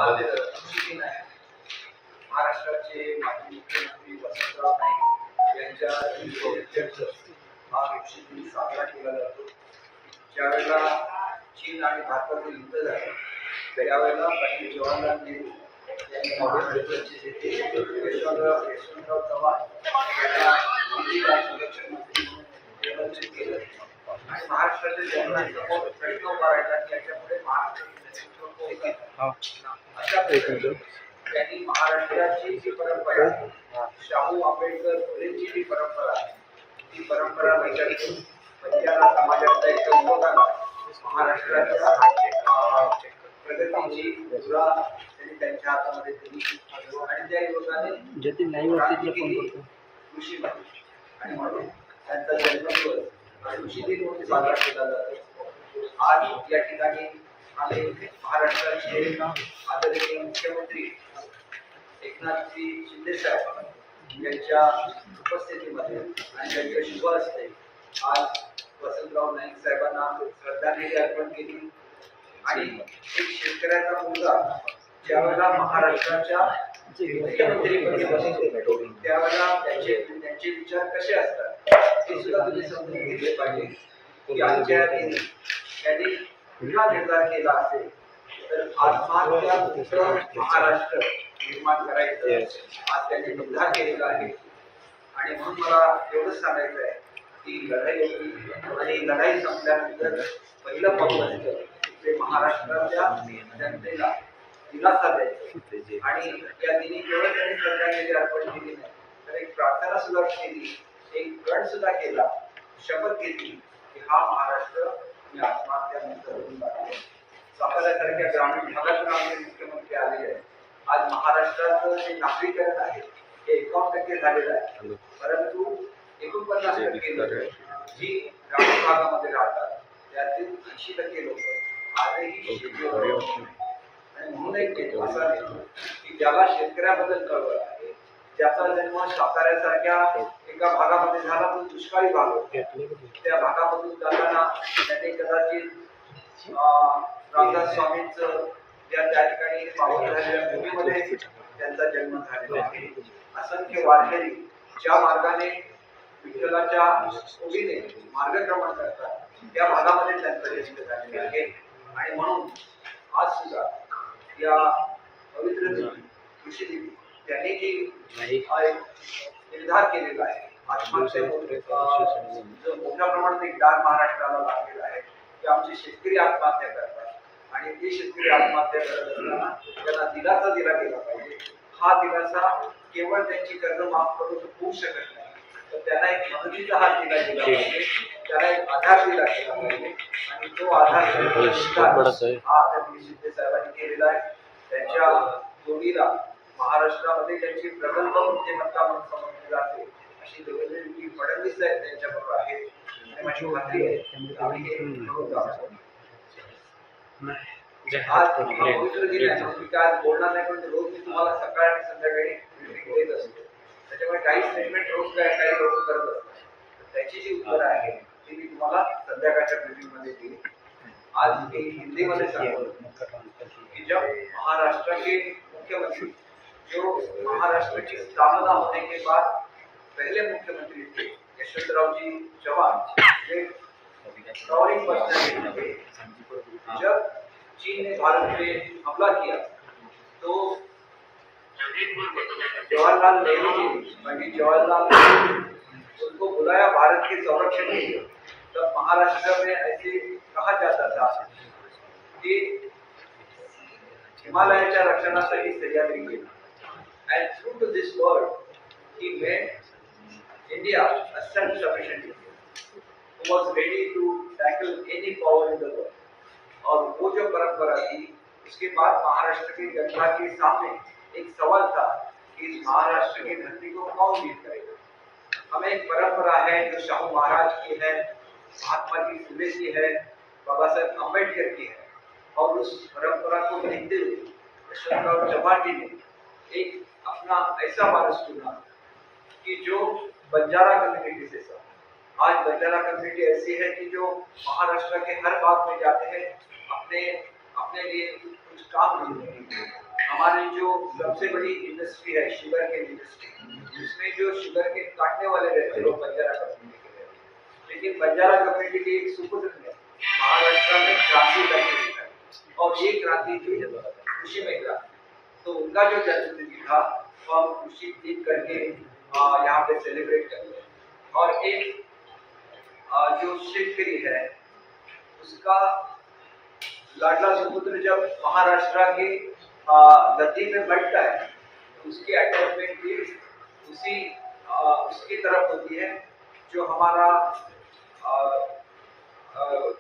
आज कृषी दिन आहे. महाराष्ट्राचे माजी मुख्यमंत्री वसंतराव नाईक यांच्या जन्मदिवसानिमित्त हा कृषी दिन साजरा केला जातो. ज्यावेळेला चीन आणि भारतातील युद्ध झालं त्यावेळेला पंडित जवाहरलाल नेहरू यांनी महाराष्ट्राचे नेते यशवंतराव चव्हाण यांना कृषी संरक्षण मंत्री म्हणून निवडून केलं आणि महाराष्ट्राच्या जनतेसमोर प्रश्न उभारायला त्याच्यामुळे अशा प्रकारे त्यांनी महाराष्ट्राची जी परंपरा शाहू आंबेडकर फुलेंची जी परंपरा ती परंपरा लक्षात घेऊन बंजारा समाजाचा एक योगदान महाराष्ट्राच्या प्रगतीची मुद्रा त्यांनी त्यांच्या हातामध्ये दिली आणि त्या योगाने कृषीमध्ये आणि म्हणून त्यांचा जन्मदिवस कृषी दिन म्हणून साजरा केला जातो. आज या ठिकाणी आम्ही महाराष्ट्राचे आदरणीय मुख्यमंत्री एकनाथजी शिंदे साहेब यांच्या उपस्थितीमध्ये आणि त्यांच्या शुभ हस्ते आज वसंतराव नाईक साहेबांना श्रद्धांजली अर्पण केली आणि एक शेतकऱ्याचा मुलगा ज्यावेळेला महाराष्ट्राच्या मुख्यमंत्रीपदी बसतो त्यावेळेला त्यांचे विचार कसे असतात हे सुद्धा तुम्ही समजून घेतले पाहिजे की आजच्या त्यांनी पुन्हा निर्धार केला असेल तर आत्महत्या महाराष्ट्र निर्माण करायचं आज त्यांनी निर्धार केलेला आहे. आणि म्हणून मला एवढंच सांगायचं आहे की लढाई होती आणि लढाई संपल्यानंतर पहिलं पाऊल असतं ते महाराष्ट्राच्या जनतेला दिलासा द्यायचं आणि या दिनी केवळ त्यांनी श्रद्धांजली अर्पण केली नाही तर एक प्रार्थना सुद्धा केली, एक गण सुद्धा केला, शपथ घेतली की हा महाराष्ट्र मी आत्महत्यामुक्त करून टाकेल. साताऱ्यासारख्या ग्रामीण भागातून आमचे मुख्यमंत्री आलेले आहेत. आज महाराष्ट्राचं जे नागरीकरण आहे हे 51% झालेलं आहे, परंतु 49% जी ग्रामीण भागामध्ये राहतात त्यातील 80% लोक आजही शेतीवर आणि म्हणून एक असा की ज्याला शेतकऱ्याबद्दल कळवळ आहे, ज्याचा जन्म साताऱ्यासारख्या एका भागामध्ये झाला तो दुष्काळी भाग होता, त्या भागामधून जाताना त्यांनी कदाचित रामदास स्वामींचं त्या ठिकाणी पावन झालेल्या भूमीमध्ये त्यांचा जन्म झालेला आहे. असंख्य वारकरी ज्या मार्गाने विठ्ठलाच्या ओढीने मार्गक्रमण करतात त्या भागामध्ये त्यांचा जन्म झालेला आहे. आणि म्हणून आज सुद्धा या पवित्र कृषी दिन त्यांनी जी निर्धार केलेला आहे जो मोठ्या प्रमाणात एक डाग महाराष्ट्राला लागलेला आहे की आमचे शेतकरी आत्महत्या करतात आणि ते शेतकरी आत्महत्या करत असताना त्यांना दिलासा दिला गेला पाहिजे. हा दिलासा केवळ त्यांची कर्ज माफ करून होऊ शकत नाही तर त्यांना एक मदतीचा हात दिला गेला पाहिजे, त्याला एक आधार दिला गेला पाहिजे आणि तो आधार हा आदरणीय शिंदे साहेबांनी केलेला आहे. त्यांच्या जोडीला महाराष्ट्रामध्ये त्यांची प्रगल्भ बुद्धिमत्ता म्हणून समजली जाते अशी देवेंद्रजी फडणवीस साहेब त्यांच्याबरोबर आहेत आणि माझी खात्री आहे आम्ही हे करू. आज पवित्र दिन आहे मी काय बोलणार नाही, पण रोज मी तुम्हाला सकाळ आणि संध्याकाळी ब्रीफिंग देत असतो. त्याच्यामुळे काही स्टेटमेंट रोज काही लोक करत असतात, त्याची जी उत्तरं आहे ती मी तुम्हाला संध्याकाळच्या ब्रीफिंग मध्ये दिली. आज मी हिंदी मध्ये सांगतो कि जब महाराष्ट्र के मुख्यमंत्री जो महाराष्ट्र की स्थापना होने के बाद पहले मुख्यमंत्री थे यशवंतराव जी चौहान, एक टॉवरिंग पर्सनालिटी थे. जब चीन ने भारत पे हमला किया तो जवाहरलाल नेहरू जी पंडित जवाहरलाल नेहरू उनको बुलाया भारत के संरक्षण के लिए. तब महाराष्ट्र में ऐसे कहा जाता था की हिमालयाच्या रक्षणासाठी सह्याद्री गेला. And true to this word, he made India a self-sufficient India who was ready to tackle any power in the world. और वो जो परंपरा थी उसके बाद महाराष्ट्र की जनता के सामने एक सवाल था कि इस महाराष्ट्र की धरती को कौन लीड करेगा. हमें एक परंपरा है जो शाहू महाराज की है, महात्मा जी फुले की है, बाबा साहेब अम्बेडकर की है और उस परंपरा को देखते हुए यशवंतराव चव्हाण जी ने एक अपना ऐसा वारस चुना कि जो बंजारा कम्युनिटी से सब. आज बंजारा कम्युनिटी ऐसी है कि जो महाराष्ट्र के हर भाग में जाते हैं अपने अपने लिए कुछ काम नहीं हमारी जो सबसे बड़ी इंडस्ट्री है शुगर केन इंडस्ट्री, उसमें जो शुगर केन काटने वाले रहते हैं वो बंजारा कम्युनिटी के रहते हैं, लेकिन बंजारा कम्युनिटी के एक सुपुत्र ने महाराष्ट्र में क्रांति करके दिखाई और ये क्रांति थी कृषि में क्रांति। तो उनका जो जन्मदिन था वो हम खुशी दिन करके यहाँ पे सेलिब्रेट करते हैं। और एक जो शेतकरी है उसका लाडला सुपुत्र जब महाराष्ट्र के गद्दी में बैठता है तो उसकी अटैचमेंट भी उसी उसकी तरफ होती है जो हमारा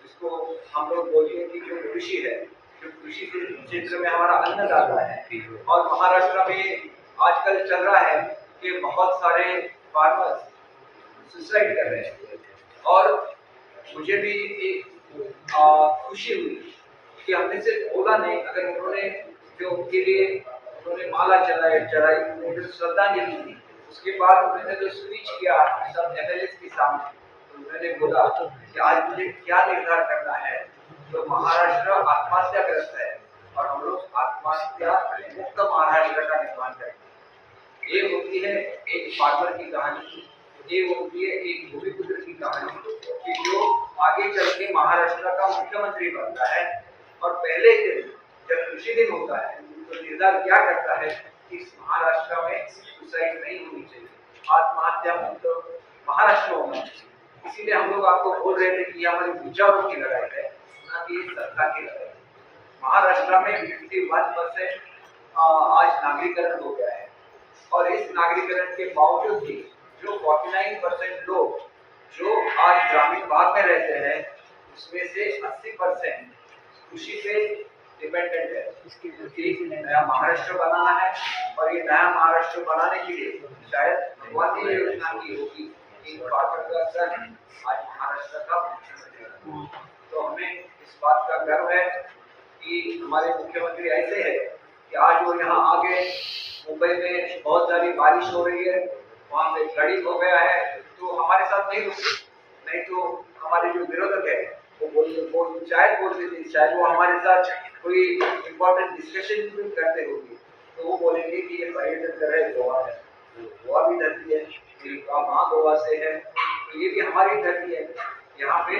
जिसको हम लोग बोलते हैं कि जो कृषि है, जो कृषि के क्षेत्र में हमारा अन्नदाता है। और महाराष्ट्र में आजकल चल रहा है कि बहुत सारे फार्मर्स सुसाइड कर रहे हैं और मुझे भी एक खुशी हुई कि हमने सिर्फ बोला नहीं, अगर उन्होंने जो उनके लिए उन्होंने माला चढ़ाई उन्होंने श्रद्धांजलि दी, उसके बाद उन्होंने जो स्पीच किया सब एमएलएस के सामने, तो उन्होंने बोला कि आज मुझे क्या निर्धार करना है। तो महाराष्ट्र आत्महत्याग्रस्त है और हम लोग आत्महत्या मुक्त महाराष्ट्र का निर्माण करेंगे। ये होती है एक फार्मर की कहानी, ये होती है एक भूमिपुत्र की कहानी कि जो आगे चल के महाराष्ट्र का मुख्यमंत्री बनता है और पहले दिन जब कृषि दिन होता है तो निर्धार क्या करता है कि इस महाराष्ट्र में सुसाइड नहीं होनी चाहिए, आत्महत्या मुक्त महाराष्ट्र होना चाहिए। इसीलिए हम लोग आपको बोल रहे थे कि हमारी विचारों की लड़ाई है, न कि सत्ता की लड़ाई। महाराष्ट्र में 51% आज नागरिकरण हो गया है और इस नागरिकरण के बावजूद भी जो 49% लोग जो आज ग्रामीण भाग में रहते हैं उसमें से 80% कृषि पे डिपेंडेंट है। एक नया महाराष्ट्र बनाना है और ये नया महाराष्ट्र बनाने के लिए शायद भगवान की योजना की होगी कि फार्मर का सन आज महाराष्ट्र का मुख्यमंत्री। तो हमें इस बात का गर्व है कि हमारे मुख्यमंत्री ऐसे है कि आज वो यहाँ आ गए। मुंबई में बहुत सारी बारिश हो रही है, वहाँ पे फ्लडिंग हो गया है, तो हमारे साथ नहीं रुके, नहीं तो हमारे जो विरोधक है वो शायद बोलते थे, शायद वो हमारे साथ कोई इम्पोर्टेंट डिस्कशन भी करते होंगे तो वो बोलेंगे कि ये पर्यटन कर रहे गोवा है, गोवा भी धरती है, माँ गोवा से है, तो ये भी हमारी धरती है। यहाँ पे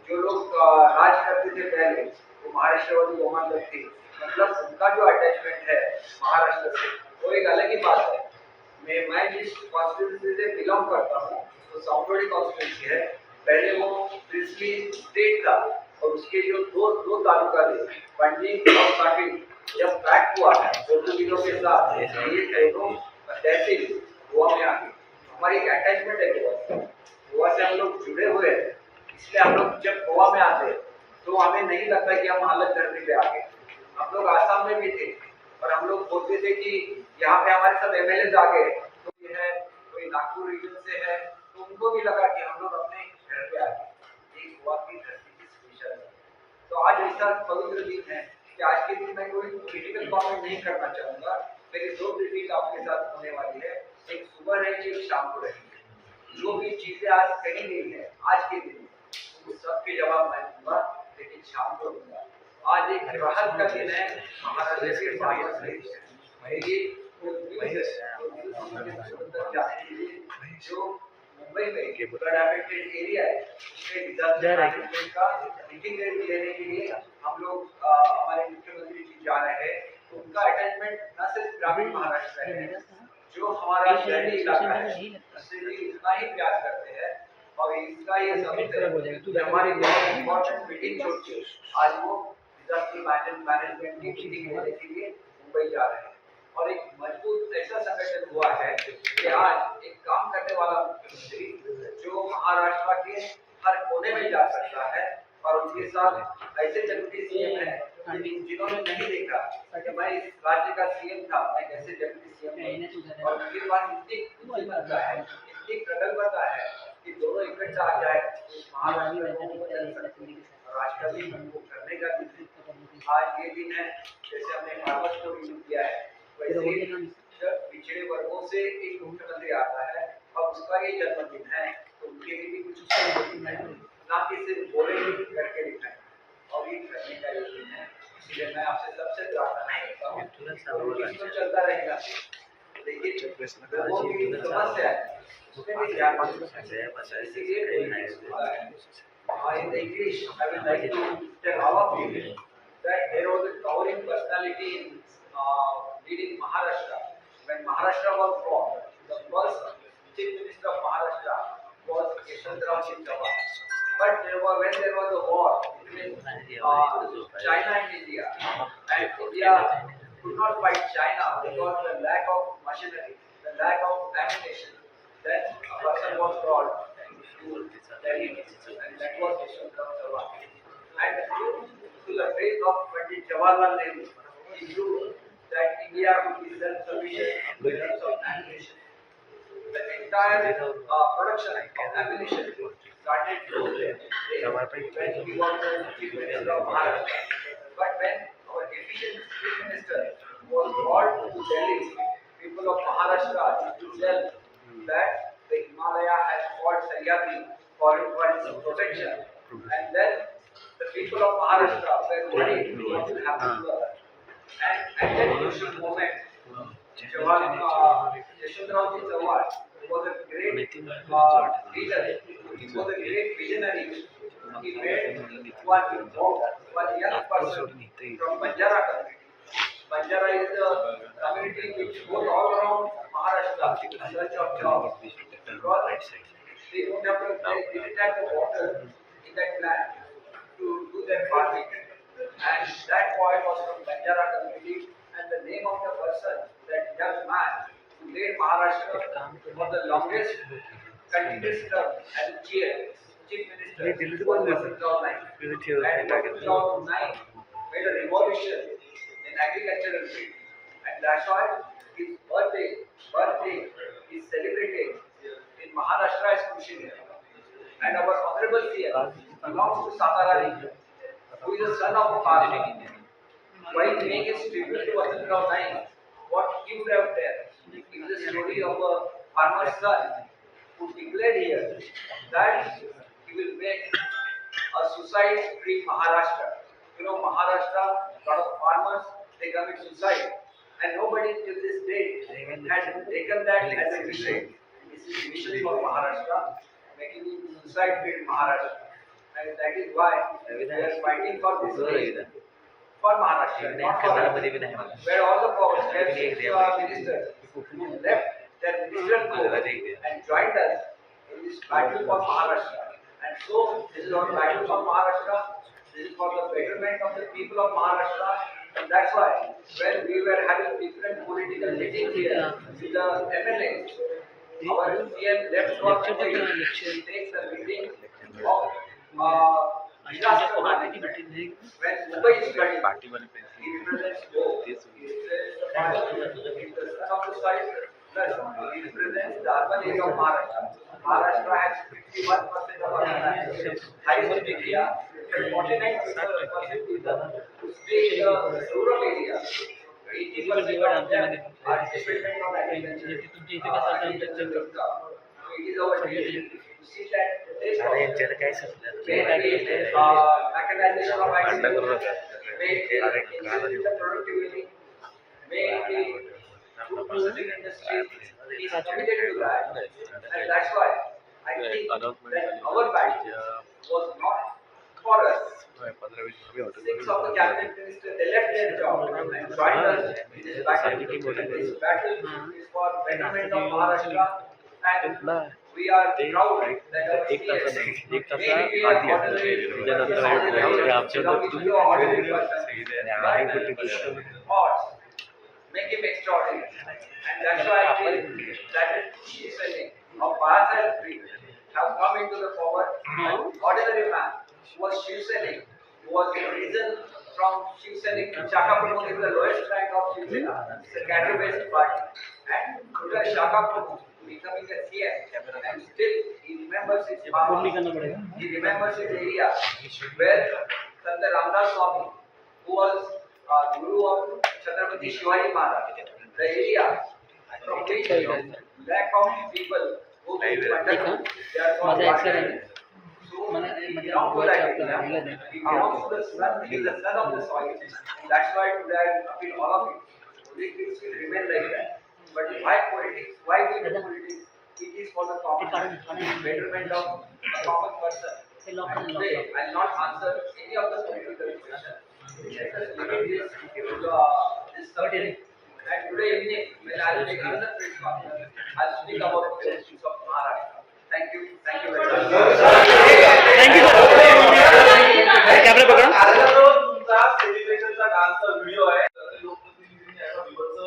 जो लोग राज करते थे पहले वो महाराष्ट्रवादी गोमांतक थे, मतलब उनका जो अटैचमेंट है महाराष्ट्र से वो एक अलग ही बात है। मैं जिस कॉन्स्टिट्यूंसी से बिलोंग करता हूँ तो साउथवाड़ी कॉन्स्टिट्यूंसी है, पहले वो प्रिंसली स्टेट था और उसके जो दो तालुका थे पंडित और काफी, जब पैक्ट हुआ पोर्तुगीजों के साथ ये दोनों तहसील गोवा में आ गई। हमारी एक अटैचमेंट है गोवा से हम लोग जुड़े हुए हैं, इसलिए हम लोग जब गोवा में आते तो हमें नहीं लगता कि हम अलग धरती पे आ गए। हम लोग आसाम में भी थे और हम लोग बोलते थे कि यहाँ पे हमारे सब एमएलए आ गए, तो ये है कोई नागपुर रीजन से है, तो उनको भी लगा कि हम लोग अपने घर पे आ गए। एक गोवा की धरती की स्पेशल है। तो आज ऐसा पवित्र दिन है कि आज के दिन मैं कोई क्रिटिकल कमेंट नहीं करना चाहूंगा। मेरी दो क्रिटिक आपके साथ होने वाली है, एक सुबह रहेगी एक शाम को रहेगी। जो भी चीजें आज कही गई है आज के दिन उस सबके जवाब मैं दूंगा, लेकिन शाम को दूंगा। आज एक राहत का दिन है महाराष्ट्र के फार्मर्स के लिए। जो मुंबई में फ्लड अफेक्टेड एरिया है उसमें डिजास्टर मैनेजमेंट का मीटिंग लेने के लिए हम लोग हमारे मुख्यमंत्री जी जा रहे हैं। तो उनका अटैचमेंट न सिर्फ ग्रामीण महाराष्ट्र है, जो हमारा शहरी इलाका है उससे भी उतना ही प्यार करते हैं और इसका ये सबूत है कि हमारी बहुत इम्पोर्टेंट मीटिंग छोड़ आज वो डिजास्टर मैनेजमेंट की मीटिंग लेने के लिए मुंबई जा रहे हैं। और एक मजबूत ऐसा संगठन हुआ है कि आज एक काम करने वाला मुख्यमंत्री जो महाराष्ट्र के हर कोने में जा सकता है और उनके साथ ऐसे डिप्टी सीएम है जिन्होंने नहीं देखा कि मैं इस राज्य का सीएम था, मैं कैसे डिप्टी सीएम और उनके पास इतनी बुद्धिमत्ता है, इतनी प्रगल्भता है कि दोनों इकट्ठा आ जाए महाराष्ट्र को राष्ट्रपति को करने का दिन आज ये दिन है। जैसे हमने फार्मर्स को रिव्यू किया है वैसे जब पिछड़े वर्गों से एक मुख्यमंत्री आता है और उसका ये जन्मदिन है तो उनके लिए भी कुछ ना कि सिर्फ बोले करके दिखाए और ये करने का ये दिन है। इसलिए मैं आपसे सबसे प्रार्थना करता हूँ तो चलता रहेगा, लेकिन लोगों की समस्या है उसमें भी ध्यान दें। इसीलिए in the English, I would like to tell all of you that there was a towering personality in leading Maharashtra. When Maharashtra was born, the first chief minister of Maharashtra was Yeshwantrao Chawla. But when there was a war between China and India could not fight China because of the lack of machinery, the lack of ammunition, then a person was called to Delhi, and that was Yeshwantrao Chawla. And to the faith of Pandit Jawaharlal Nehru, he proved that India would be self-sufficient in terms of ammunition. The entire production of ammunition started when he was the chief minister of Maharashtra. But when our efficient chief minister was called to Delhi, people of Maharashtra used to tell that the Himalaya has fought Sahyadri for its protection, and then the people of Maharashtra were worried what will happen to us. And at that crucial moment, Yeshwantrao Chawla was a great leader. He was a great visionary. He made one young person from Banjara community. Banjara is the community which goes all around Maharashtra in search of jobs. Because they didn't have the water in that land to do their farming. And that boy was from Banjara community, and the name of the person, that young man who led Maharashtra for the longest continuous term as chief minister was Vasantrao Naik. And Vasantrao Naik made a revolution in agricultural field, and that's why his birthday is celebrated in Maharashtra as Krushi Mela. And our honorable CM belongs to Satara region, who is a son of a farmer. While paying his tribute to Vasantrao Naik, what he would have done is the story of a farmer's son who declared here that he will make a suicide-free Maharashtra. You know, Maharashtra, a lot of farmers, they commit suicide, and nobody till this day has taken that as a mission. This is the mission for Maharashtra, making it suicide-free Maharashtra. And that is why we are fighting for this day. For Maharashtra, not for us. Where all the powers, where ministers who left their ministerial post and joined us in this battle for Maharashtra. And so, this is our battle for Maharashtra. This is for the betterment of the people of Maharashtra. And that's why, when we were having different political meetings here with the MLAs, our CM left for the takes the meeting of disaster management. When Mumbai is flooding, he represents both. He represents the son of the soil, plus he represents the urban area of Maharashtra. Maharashtra has 51% of urban area, highest in India, and 49% is to stay in the rural area. 80% of them are dependent on agriculture. It is our duty to see that this mechanization of agriculture, may increase the productivity, may the food processing industry is committed to that. And that's why I think that our battle was not for us. 6 of the cabinet ministers, they left their job and joined us in this battle. And this battle is for betterment of Maharashtra, and we are proud that our CM may be an ordinary odds make him extraordinary. And that's why I feel that Shiv Sainik of Bahasa have come into the forward. An ordinary man who was Shiv Sainik, who was risen from Shiv Sainik to Shaka Pramukh is the lowest rank of Shiv Sena. It's a cadre-based party. And today Shaka Pramukh becoming a CM, and still he remembers his farm. He remembers his area where Sant Ramdas Swami, who was Guru of Chhatrapati Shivaji Maharaj, the area from which lack of people who to Pandharpur, they are called Pandharpur. So belong to that area. He belongs to the sun. He is the son of the soil. That's why today I appeal all of you. Politics will remain like that. But why politics? Why we do politics? It is for the common betterment of a common person. And today I will not answer any of the political questions. Let us limit this subject. And today evening, when I will take another press conference, I will speak about the issues of Maharashtra. Thank you. Thank you very much. Thank you. Camera पकडा. तुमचा सेलिब्रेशनचा डान्सचा video आहे. लोकप्रतिनिधींनी याचा विवरचं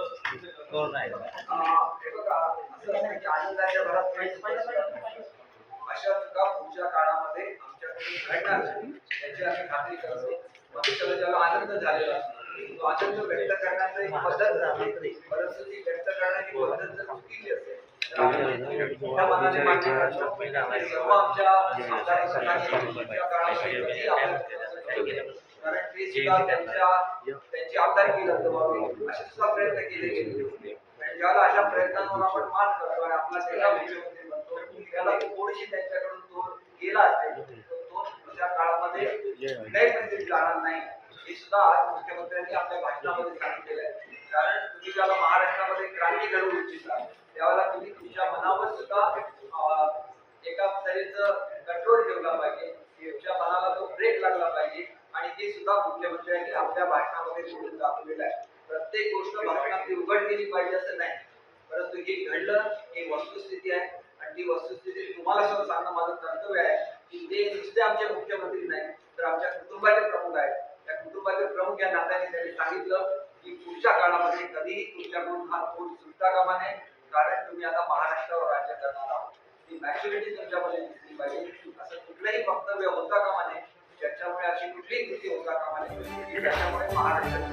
अशा चुका पुढच्या काळामध्ये आमच्याकडून घडणार नाही याची आम्ही खात्री करतो. भविष्याला ज्याला आनंद झालेला असतो तो आनंद व्यक्त करण्याची एक पद्धत असते, परंतु ती व्यक्त करण्याची पद्धत जर चुकीची असेल तर आम्ही मोठ्या मनाने मान्य करतो. सर्व आमच्या आमदार सगळ्यांनी पुढच्या काळामध्ये कधी कारण ते सुद्धा त्यांची आमदारकी रद्द व्हावी असे सुद्धा प्रयत्न केले गेले. आणि ज्याला अशा प्रयत्नांवर आपण मात करतो आणि आपला जिल्हा मुख्यमंत्री बनतो त्याला थोडीशी त्यांच्याकडून तो गेला असेल तर तो पुढच्या काळामध्ये गैरपद्धतीत जाणार नाही हे सुद्धा आज मुख्यमंत्र्यांनी आपल्या भाषणामध्ये सांगितलेलं आहे. कारण तुम्ही ज्याला महाराष्ट्रामध्ये क्रांती घडवू इच्छिता त्यावेळेला तुम्ही तुमच्या मनावर सुद्धा एका तऱ्हेचं कंट्रोल ठेवला पाहिजे, तुमच्या मनाला तो ब्रेक लागला पाहिजे आणि ते सुद्धा मुख्यमंत्र्यांनी आपल्या भाषणामध्ये बोलून दाखवलेलं आहे. प्रत्येक गोष्ट भाषणातली उघड केली पाहिजे असं नाही, परंतु हे घडलं ही वस्तुस्थिती आहे आणि ती वस्तुस्थिती तुम्हाला सुद्धा सांगणं माझं कर्तव्य आहे की ते नुसते आमचे मुख्यमंत्री नाही तर आमच्या कुटुंबाचे प्रमुख आहेत. त्या कुटुंबाचे प्रमुख या नात्याने त्यांनी सांगितलं की पुढच्या काळामध्ये कधीही तुमच्याकडून हा पोट सुटता कामा नये कारण तुम्ही आता महाराष्ट्रावर राज्य करणार आहात. ती मॅच्युरिटी तुमच्यामध्ये दिसली पाहिजे. असं कुठलंही वक्तव्य होता कामा नये ज्याच्यामुळे अशी कुठलीही कृती होता कामा नये त्याच्यामुळे महाराष्ट्राची